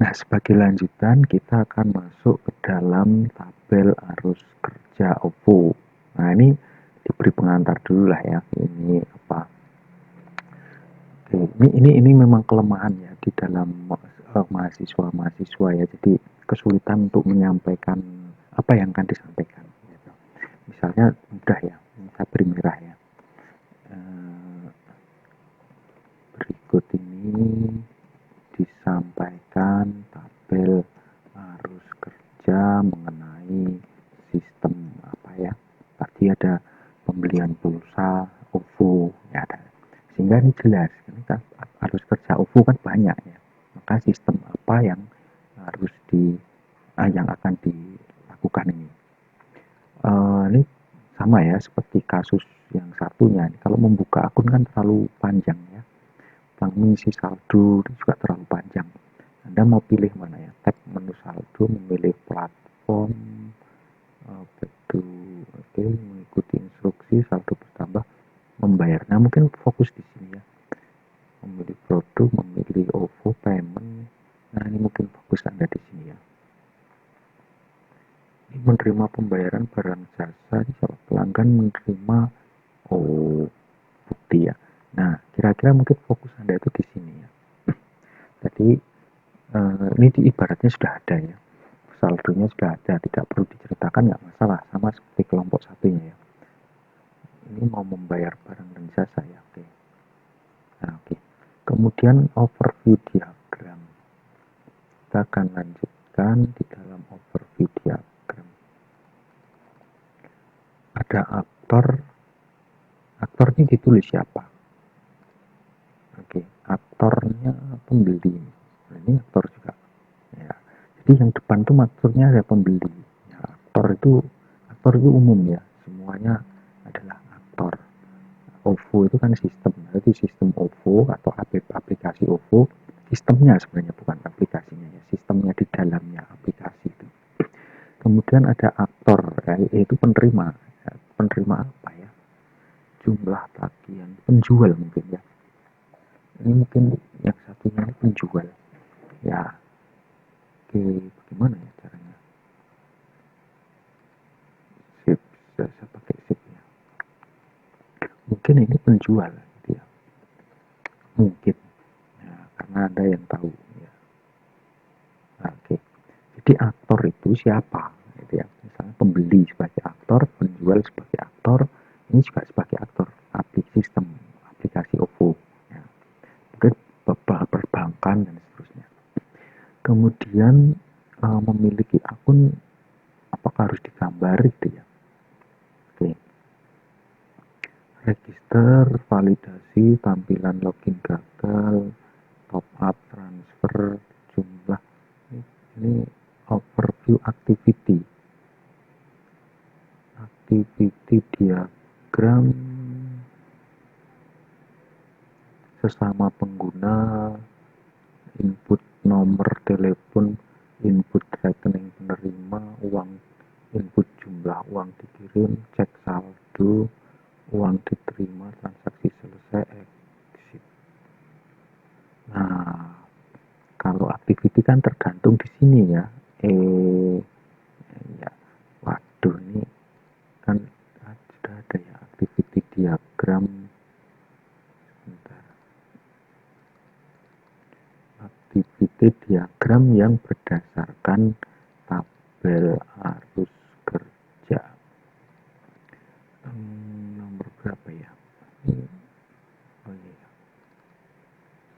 Nah, sebagai lanjutan kita akan masuk ke dalam tabel arus kerja OVO. Nah, ini diberi pengantar dulu lah ya. Ini apa? Oke, ini memang kelemahan ya di dalam mahasiswa ya. Jadi kesulitan untuk menyampaikan apa yang akan disampaikan. Gitu. Misalnya mudah ya, saya beri merah ya. Berikut ini disampaikan tabel arus kerja mengenai sistem apa ya, tadi ada pembelian pulsa OVO ya, ada, sehingga ini jelas ini kan arus kerja OVO kan banyak ya, maka sistem apa yang harus yang akan dilakukan ini. Ini sama ya seperti kasus yang satunya, kalau membuka akun kan terlalu panjang ya, mengisi saldo juga terlalu panjang. Anda mau pilih mana ya? Tab menu saldo, memilih platform, oke, mengikuti instruksi, saldo bertambah, membayar. Nah, mungkin fokus di sini ya. Memilih produk, memilih OVO, payment. Nah, ini mungkin fokus Anda di sini ya. Ini menerima pembayaran barang jasa, kalau pelanggan menerima bukti ya. Nah, kira-kira mungkin fokus Anda itu di sini ya. Jadi ini ibaratnya sudah ada ya, saldonya sudah ada, tidak perlu diceritakan, nggak masalah, sama seperti kelompok satunya ya. Ini mau membayar barang dan jasa ya, oke. Nah, oke. Kemudian overview diagram. Kita akan lanjutkan di dalam overview diagram. Ada aktor ini ditulis siapa? Oke, aktornya pembeli. Nah, ini aktor juga. Ya. Jadi yang depan tuh aktornya ada pembeli. Ya, aktor itu umum ya, semuanya adalah aktor. OVO itu kan sistem, berarti sistem OVO atau aplikasi OVO, sistemnya sebenarnya bukan aplikasinya ya, sistemnya di dalamnya aplikasi itu. Kemudian ada aktor, yaitu penerima. Ya, penerima apa ya? Jumlah tagihan, penjual mungkin ya. Ini mungkin yang satunya ini penjual. Ya, oke, bagaimana ya caranya? Sip, saya pakai sip ya. Mungkin ini penjual, gitu ya. Mungkin, ya, karena ada yang tahu. Ya. Nah, oke. Jadi aktor itu siapa? Gitu ya. Misalnya pembeli sebagai aktor, penjual sebagai aktor, ini juga sebagai aktor sistem aplikasi OVO. Ya. Mungkin perbankan dan seterusnya. Kemudian memiliki akun, apakah harus digambar gitu ya? Oke. Register, validasi, tampilan login gagal, top up, transfer, jumlah. Ini overview activity diagram, sesama pengguna, input nomor telepon, input rekening penerima, uang, input jumlah uang dikirim, cek saldo, uang diterima, transaksi selesai, exit. Nah, kalau activity kan tergantung di sini ya. Ya, waduh, ini kan sudah ada ya activity diagram. Bentar. Activity diagram yang berdasarkan tabel arus kerja. Nomor berapa ya? Oh iya.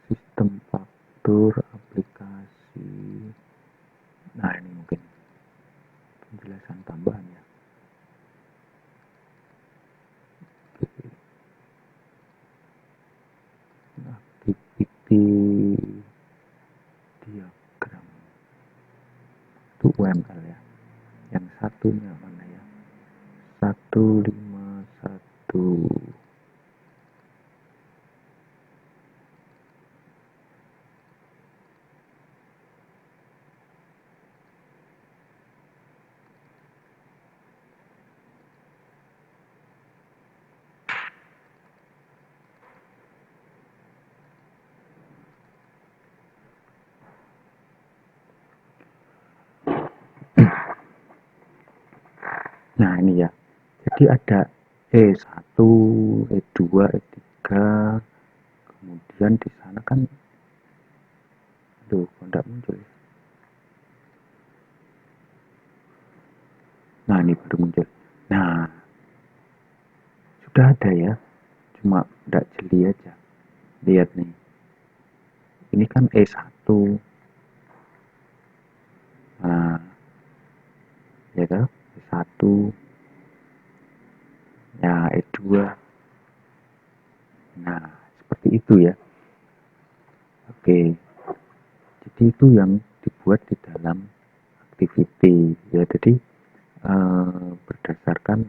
Sistem faktur aplikasi. Nah, ini mungkin penjelasan tambahan ya. Activity diagram itu UML ya. Yang satunya mana ya? 151. Nah ini ya, jadi ada E1, E2, E3, kemudian di sana kan, aduh, kok nggak muncul ya? Nah ini baru muncul. Nah, sudah ada ya, cuma nggak jeli aja. Lihat nih, ini kan E1, nah, ya kan, E1, ya E2, nah seperti itu ya. Oke, jadi itu yang dibuat di dalam activity ya. Jadi berdasarkan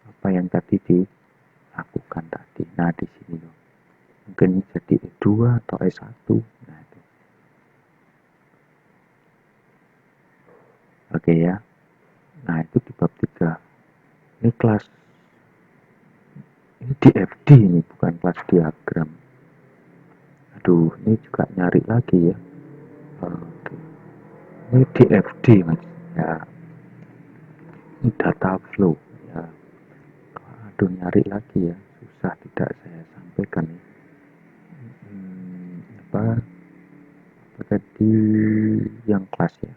apa yang tadi dilakukan tadi. Nah di sini loh, mungkin jadi E2 atau E1. Nah itu. Oke ya. Nah itu di bab 3. Ini kelas, ini DFD, ini bukan kelas diagram. Aduh, ini juga nyari lagi ya. Oke. Ini DFD mas. Ya, ini data flow. Ya, aduh nyari lagi ya. Susah tidak saya sampaikan ya. Apa tadi yang kelas ya?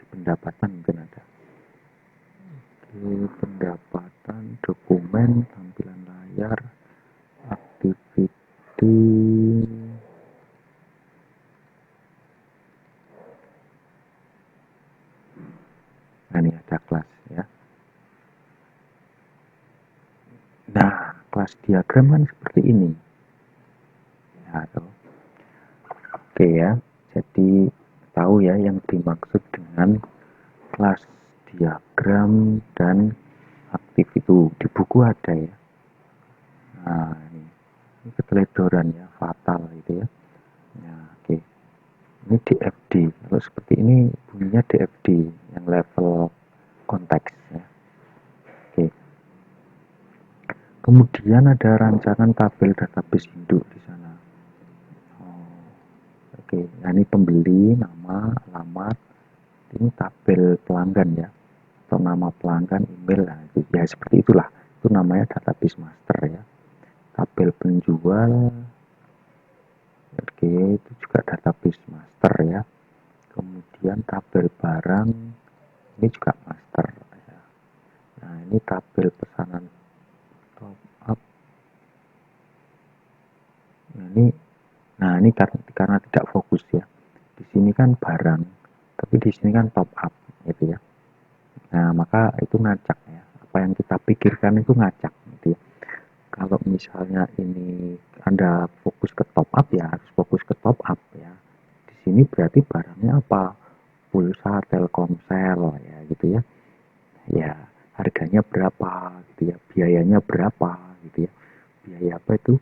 Di pendapatan mungkin ada. Oke, pendapatan, dokumen, tampilan layar, activity. Nah ini ada kelas ya. Nah, kelas diagram kan seperti ini. Ya, oke ya. Jadi tahu ya yang dimaksud dengan kelas diagram dan aktif itu di buku ada ya. Nah, ini keteledoran ya, fatal gitu ya. Nah, oke. Ini DFD. Kalau seperti ini bunyinya DFD yang level konteks ya. Oke. Kemudian ada rancangan tabel database induk di sana. Oh, oke. Nah, ini pembeli, nama, alamat. Ini tabel pelanggan ya. Atau nama pelanggan, email, nah itu ya seperti itulah. Itu namanya database master ya. Tabel penjual, oke, itu juga database master ya. Kemudian tabel barang, ini juga master ya. Nah ini tabel pesanan top up. Nah ini karena tidak fokus ya. Di sini kan barang, tapi di sini kan top up gitu ya. Nah maka itu ngacak ya. Apa yang kita pikirkan itu ngacak gitu ya. Kalau misalnya ini Anda fokus ke top up ya harus fokus ke top up ya. Di sini berarti barangnya apa? Pulsa, Telkomsel ya gitu ya. Ya, harganya berapa gitu ya. Biayanya berapa gitu ya. Biaya apa itu?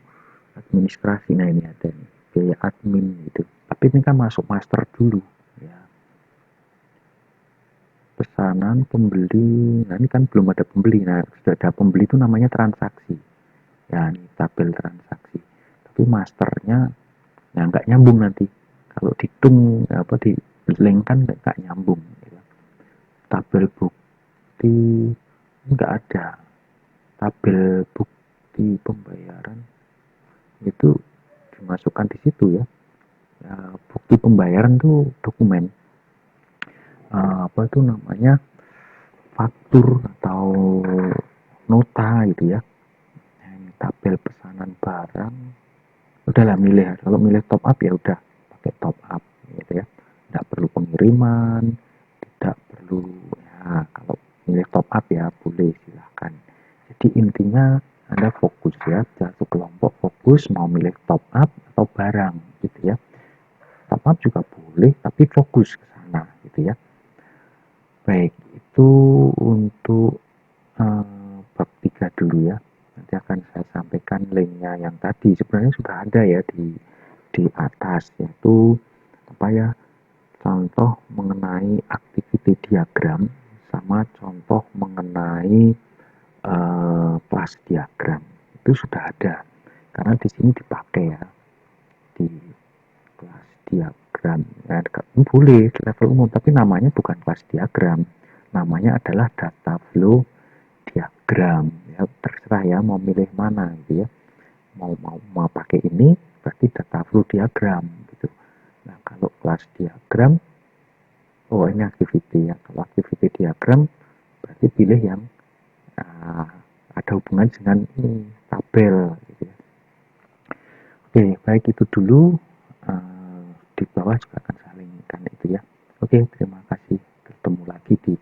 Administrasi. Nah, ini ada nih. Biaya admin gitu. Tapi ini kan masuk master dulu ya. Pesanan pembeli. Nah, ini kan belum ada pembeli. Nah, sudah ada pembeli itu namanya transaksi. Ya ini tabel transaksi, tapi masternya ya nggak nyambung nanti kalau dihitung apa di link kan nggak nyambung gitu. Tabel bukti nggak ada, tabel bukti pembayaran itu dimasukkan di situ ya. Ya bukti pembayaran tuh dokumen apa itu namanya faktur atau nota gitu ya. Nah, ini tabel pesanan barang, udahlah milih, kalau milih top up ya udah pakai top up gitu ya, tidak perlu pengiriman, tidak perlu ya. Kalau milih top up ya boleh silahkan. Jadi intinya Anda fokus ya, satu kelompok fokus mau milih top up atau barang gitu ya. Top up juga boleh tapi fokus ke sana gitu ya. Baik, itu untuk bab 3 dulu ya. Nanti akan saya sampaikan linknya yang tadi. Sebenarnya sudah ada ya di atas, yaitu apa ya, contoh mengenai activity diagram sama contoh mengenai kelas diagram. Itu sudah ada. Karena di sini dipakai ya di kelas diagram. Ya, boleh level umum, tapi namanya bukan kelas diagram. Namanya adalah data flow diagram ya, terserah ya mau milih mana gitu ya, mau pakai ini berarti data flow diagram gitu. Nah kalau kelas diagram, oh ini activity ya, kalau activity diagram berarti pilih yang uh, ada hubungan dengan ini tabel gitu ya. Oke, baik itu dulu. Di bawah juga akan saya linkkan itu ya. Oke, terima kasih. Ketemu lagi di